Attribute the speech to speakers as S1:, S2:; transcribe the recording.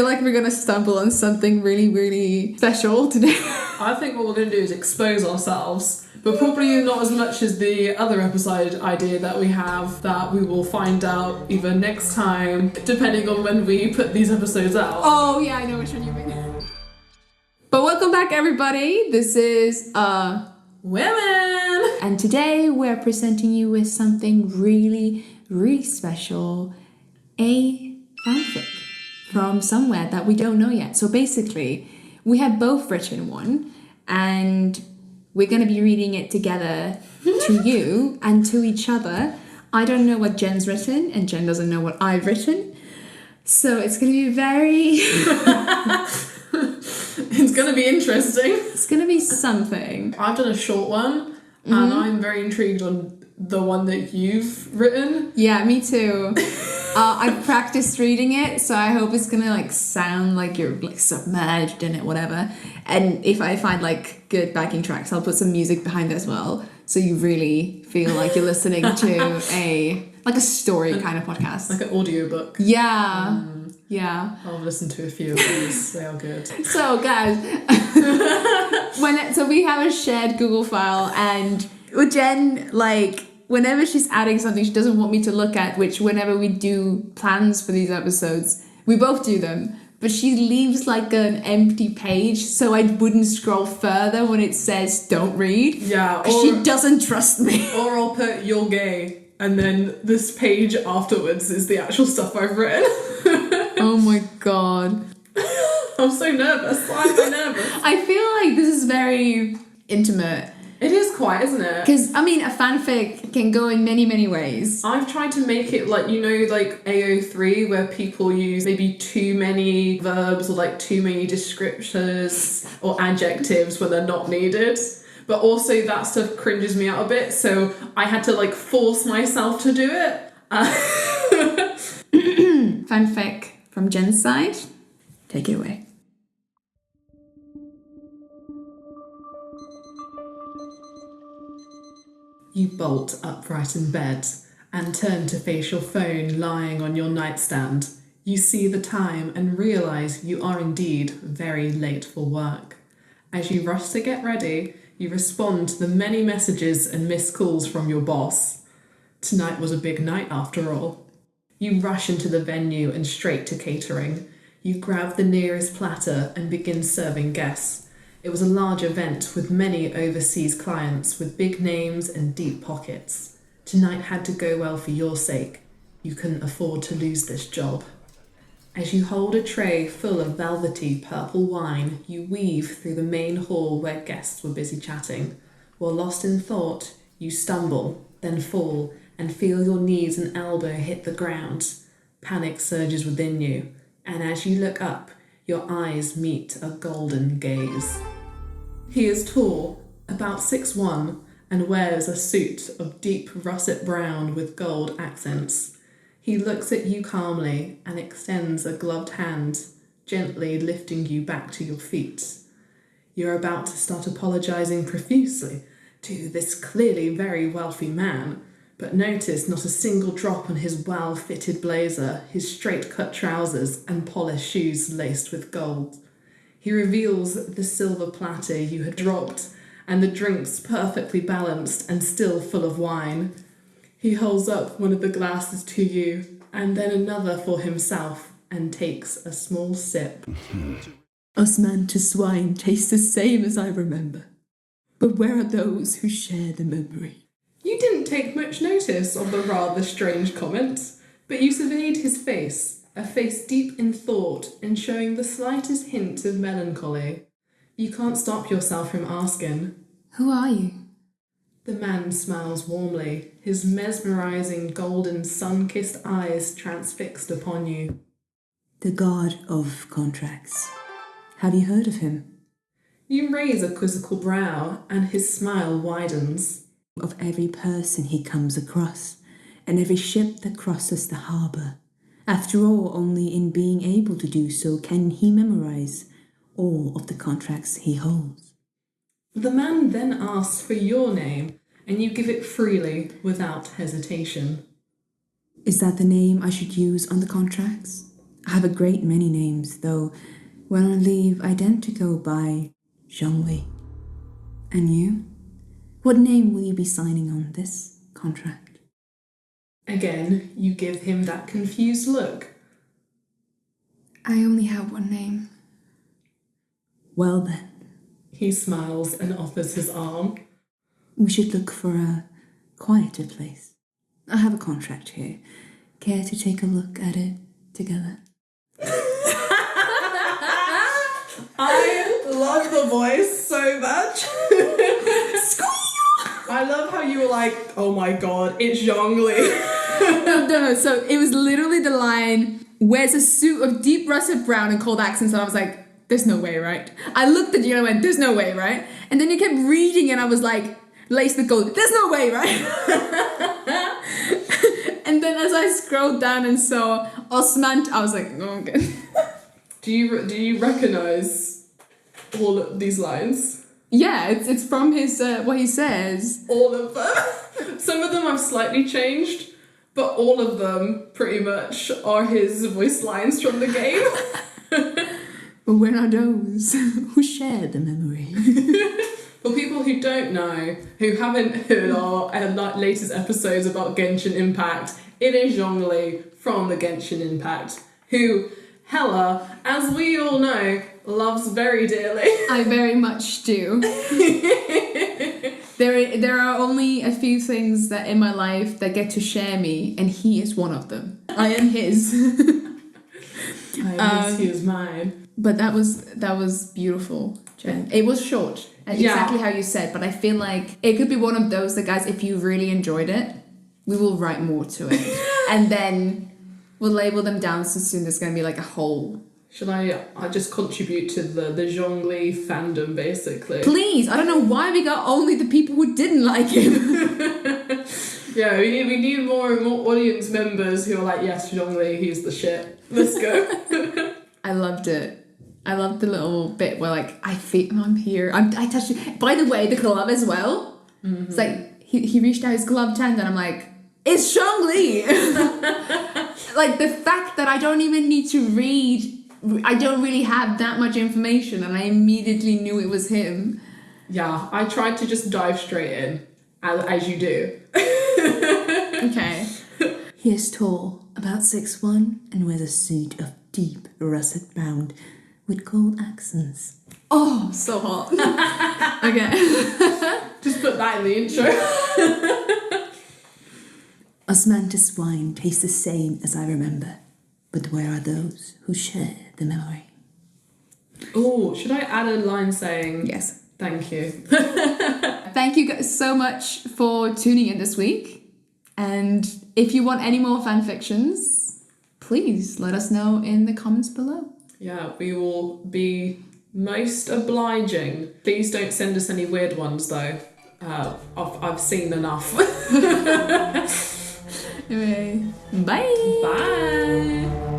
S1: feel like we're going to stumble on something really, really special today.
S2: I think what we're going to do is expose ourselves, but probably not as much as the other episode idea that we have, that we will find out either next time, depending on when we put these episodes out.
S1: Oh, yeah, I know which one you mean. But welcome back, everybody. This is
S2: Women!
S1: And today we're presenting you with something really, really special. A fanfic from somewhere that we don't know yet. So basically, we have both written one, and we're going to be reading it together to you and to each other. I don't know what Jen's written, and Jen doesn't know what I've written. So it's going to be very...
S2: It's going to be interesting.
S1: It's going to be something.
S2: I've done a short one, and I'm very intrigued on the one that you've written.
S1: Yeah, me too. I've practiced reading it, so I hope it's going to sound like you're submerged in it, whatever. And if I find good backing tracks, I'll put some music behind it as well, so you really feel like you're listening to a story kind of podcast.
S2: Like an audiobook.
S1: Yeah. Yeah.
S2: I'll listen to a few of these. They are good.
S1: So, guys, so we have a shared Google file, and with Jen, whenever she's adding something she doesn't want me to look at, which whenever we do plans for these episodes, we both do them, but she leaves an empty page so I wouldn't scroll further when it says don't read.
S2: Yeah.
S1: Or she doesn't trust me.
S2: Or I'll put you're gay, and then this page afterwards is the actual stuff I've written.
S1: Oh my god.
S2: I'm so nervous. Why am I nervous?
S1: I feel like this is very intimate.
S2: It is quite, isn't it?
S1: Because, a fanfic can go in many, many ways.
S2: I've tried to make it AO3, where people use maybe too many verbs or too many descriptors or adjectives when they're not needed. But also that stuff cringes me out a bit, so I had to force myself to do it.
S1: Fanfic from Jen's side. Take it away.
S2: You bolt upright in bed and turn to face your phone lying on your nightstand. You see the time and realise you are indeed very late for work. As you rush to get ready, you respond to the many messages and missed calls from your boss. Tonight was a big night after all. You rush into the venue and straight to catering. You grab the nearest platter and begin serving guests. It was a large event with many overseas clients with big names and deep pockets. Tonight had to go well for your sake. You couldn't afford to lose this job. As you hold a tray full of velvety purple wine, you weave through the main hall where guests were busy chatting. While lost in thought, you stumble, then fall, and feel your knees and elbow hit the ground. Panic surges within you, and as you look up, your eyes meet a golden gaze. He is tall, about 6'1", and wears a suit of deep russet brown with gold accents. He looks at you calmly and extends a gloved hand, gently lifting you back to your feet. You're about to start apologising profusely to this clearly very wealthy man, but notice not a single drop on his well-fitted blazer, his straight-cut trousers, and polished shoes laced with gold. He reveals the silver platter you had dropped, and the drinks perfectly balanced and still full of wine. He holds up one of the glasses to you, and then another for himself, and takes a small sip.
S1: Osmanthus wine tastes the same as I remember, but where are those who share the memory?
S2: You didn't take much notice of the rather strange comment, but you surveyed his face, a face deep in thought and showing the slightest hint of melancholy. You can't stop yourself from asking,
S1: Who are you?
S2: The man smiles warmly, his mesmerising golden sun-kissed eyes transfixed upon you.
S1: The god of contracts. Have you heard of him?
S2: You raise a quizzical brow, and his smile widens.
S1: Of every person he comes across, and every ship that crosses the harbour. After all, only in being able to do so can he memorise all of the contracts he holds.
S2: The man then asks for your name, and you give it freely, without hesitation.
S1: Is that the name I should use on the contracts? I have a great many names, though when on leave I tend to go by Zhongli. And you? What name will you be signing on this contract?
S2: Again, you give him that confused look.
S1: I only have one name. Well then.
S2: He smiles and offers his arm.
S1: We should look for a quieter place. I have a contract here. Care to take a look at it together?
S2: I love the voice so much. I love how you were like, oh my god, it's Zhongli.
S1: No, so it was literally the line, wears a suit of deep russet brown and cold accents, and I was like, there's no way, right? I looked at you and I went, there's no way, right? And then you kept reading and I was like, laced with gold, there's no way, right? And then as I scrolled down and saw Osman, I was like, oh, okay.
S2: Do you recognize all of these lines?
S1: Yeah, it's from his what he says.
S2: All of them. Some of them I've slightly changed, but all of them pretty much are his voice lines from the game.
S1: But where are those who share the memory?
S2: For people who don't know, who haven't heard our latest episodes about Genshin Impact, it is Zhongli from the Genshin Impact, who Hella, as we all know, loves very dearly.
S1: I very much do. There are only a few things that in my life that get to share me, and he is one of them. I am his.
S2: He is mine.
S1: But that was beautiful, Jen. It was short, exactly how you said, but I feel like it could be one of those that, guys, if you really enjoyed it, we will write more to it. And then we'll label them down so soon there's going to be like a whole...
S2: Should I just contribute to the Zhongli fandom, basically?
S1: Please! I don't know why we got only the people who didn't like him.
S2: Yeah, we need more and more audience members who are like, yes, Zhongli, he's the shit. Let's go.
S1: I loved it. I loved the little bit where like, I feel I'm here. I touched it. By the way, the glove as well. Mm-hmm. It's like, he reached out his gloved hand and I'm like, it's Zhongli! Like the fact that I don't even need to read... I don't really have that much information and I immediately knew it was him.
S2: Yeah, I tried to just dive straight in, as you do.
S1: Okay. He is tall, about 6'1", and wears a suit of deep russet brown with gold accents. Oh, so hot. Okay.
S2: Just put that in the intro.
S1: Osmanthus wine tastes the same as I remember. But where are those who share the memory?
S2: Oh, should I add a line saying...
S1: Yes.
S2: Thank you.
S1: Thank you guys so much for tuning in this week. And if you want any more fanfictions, please let us know in the comments below.
S2: Yeah, we will be most obliging. Please don't send us any weird ones, though. I've seen enough.
S1: Anyway, bye!
S2: Bye!